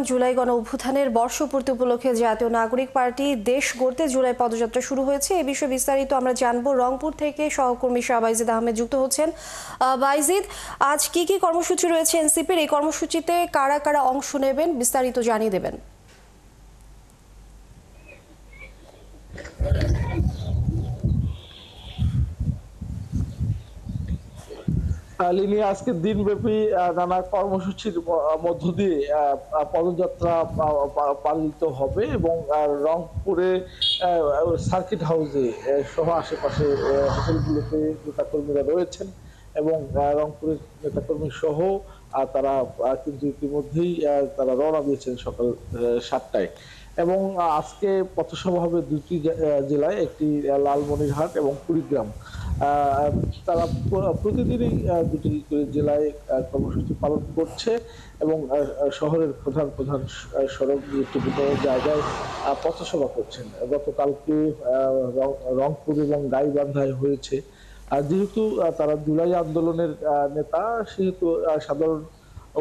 জুলাই গণ অভ্যুত্থানের বর্ষপূর্তি উপলক্ষে জাতীয় নাগরিক পার্টি দেশ গড়তে জুলাই পদযাত্রা শুরু হয়েছে। এই বিষয়ে বিস্তারিত আমরা জানবো। রংপুর থেকে সহকর্মী শাহ বাইজিদ আহমেদ যুক্ত হচ্ছেন। বাইজিদ, আজ কি কি কর্মসূচি রয়েছে এনসিপির? এই কর্মসূচিতে কারা কারা অংশ নেবেন বিস্তারিত জানিয়ে দেবেন। লিনি আজকে দিনব্যাপী নানা কর্মসূচির মধ্য দিয়ে পদযাত্রা পালিত হবে এবং রংপুরে সার্কিট হাউসে সহ আশেপাশে হোটেলগুলোতে নেতাকর্মীরা রয়েছেন এবং রংপুরের নেতাকর্মী সহ তারা কিন্তু ইতিমধ্যেই তারা রওনা দিয়েছেন সকাল 7টায়। এবং আজকে পথসভা হবে দুটি জেলায়, একটি লালমনিরহাট এবং কুড়িগ্রাম। তারা প্রতিদিনই দুটি জেলায় কর্মসূচি পালন করছে এবং শহরের প্রধান প্রধান সড়ক গুরুত্বপূর্ণ জায়গায় পথসভা করছেন। গতকালকে রংপুর এবং গাইবান্ধায় হয়েছে। যেহেতু তারা জুলাই আন্দোলনের নেতা, সেহেতু সাধারণ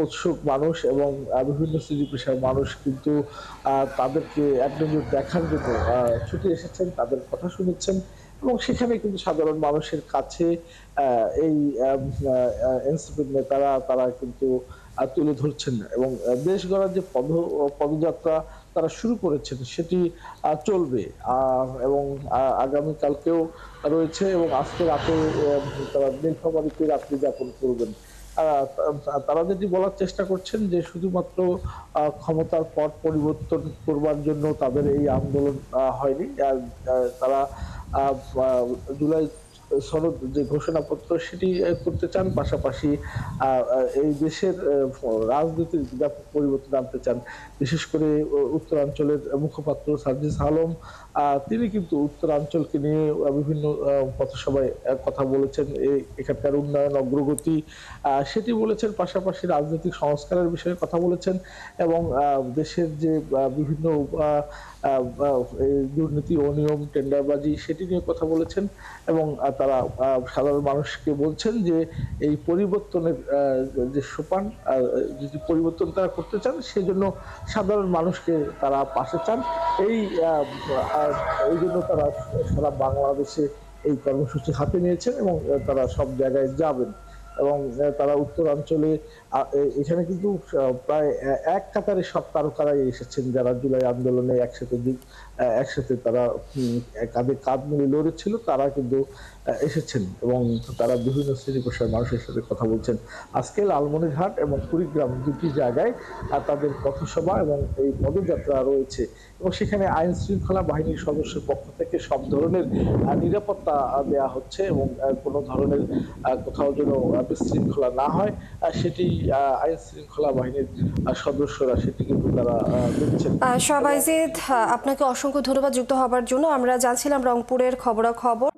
উৎসুক মানুষ এবং বিভিন্ন শ্রেণী পেশার মানুষ কিন্তু তাদেরকে এক নজর দেখার জন্য ছুটে এসেছেন, তাদের কথা শুনেছেন এবং সেখানে কিন্তু সাধারণ মানুষের কাছে এই এনসিপির নেতারা তারা কিন্তু তুলে ধরছেন এবং দেশ গড়ার যে পদযাত্রা তারা শুরু করেছেন সেটি চলবে এবং আগামীকালকেও রয়েছে এবং আজকে রাতে তারা নীলফামারীতে রাত্রি যাপন করবেন। তারা যেটি বলার চেষ্টা করছেন যে শুধুমাত্র ক্ষমতার পট পরিবর্তন করবার জন্য তাদের এই আন্দোলন হয়নি। তারা জুলাই সনদ যে ঘোষণাপত্র সেটি করতে চান, পাশাপাশি এই দেশের রাজনীতির ব্যাপক পরিবর্তন আনতে চান। বিশেষ করে উত্তরাঞ্চলের মুখপাত্র সার্জিস আলম তিনি কিন্তু উত্তরাঞ্চলকে নিয়ে বিভিন্ন পথসভায় কথা বলেছেন, এখানকার উন্নয়ন অগ্রগতি সেটি বলেছেন, পাশাপাশি রাজনৈতিক সংস্কারের বিষয়ে কথা বলেছেন এবং দেশের যে বিভিন্ন দুর্নীতি অনিয়ম টেন্ডারবাজি সেটি নিয়ে কথা বলেছেন এবং তারা সাধারণ মানুষকে বলছেন যে এই পরিবর্তনের যে সোপান, যদি পরিবর্তন তারা করতে চান সেজন্য সাধারণ মানুষকে তারা পাশে চান। এই জন্য তারা সারা বাংলাদেশে এই কর্মসূচি হাতে নিয়েছেন এবং তারা সব জায়গায় যাবেন এবং তারা উত্তরাঞ্চলে এখানে কিন্তু প্রায় এক কাতারে সব তারকারাই এসেছেন যারা জুলাই আন্দোলনে একসাথে তারা কাঁধে কাঁধ মিলিয়ে লড়েছিল, তারা কিন্তু এসেছেন এবং তারা বিভিন্ন শ্রেণী পেশার মানুষের সাথে কথা বলছেন। আজকে লালমনিরহাট এবং কুড়িগ্রাম দুটি জায়গায় তাদের পথসভা এবং এই পদযাত্রা রয়েছে এবং সেখানে আইন শৃঙ্খলা বাহিনীর সদস্যের পক্ষ থেকে সব ধরনের নিরাপত্তা দেওয়া হচ্ছে এবং কোনো ধরনের কোথাও যেন বিশৃঙ্খলা না হয় সেটি আইন শৃঙ্খলা বাহিনীর সদস্যরা সেটি কিন্তু তারা দেখছেন। শাহ বাইজিদ, আপনাকে অসংখ্য ধন্যবাদ যুক্ত হবার জন্য। আমরা জানছিলাম রংপুরের খবরাখবর।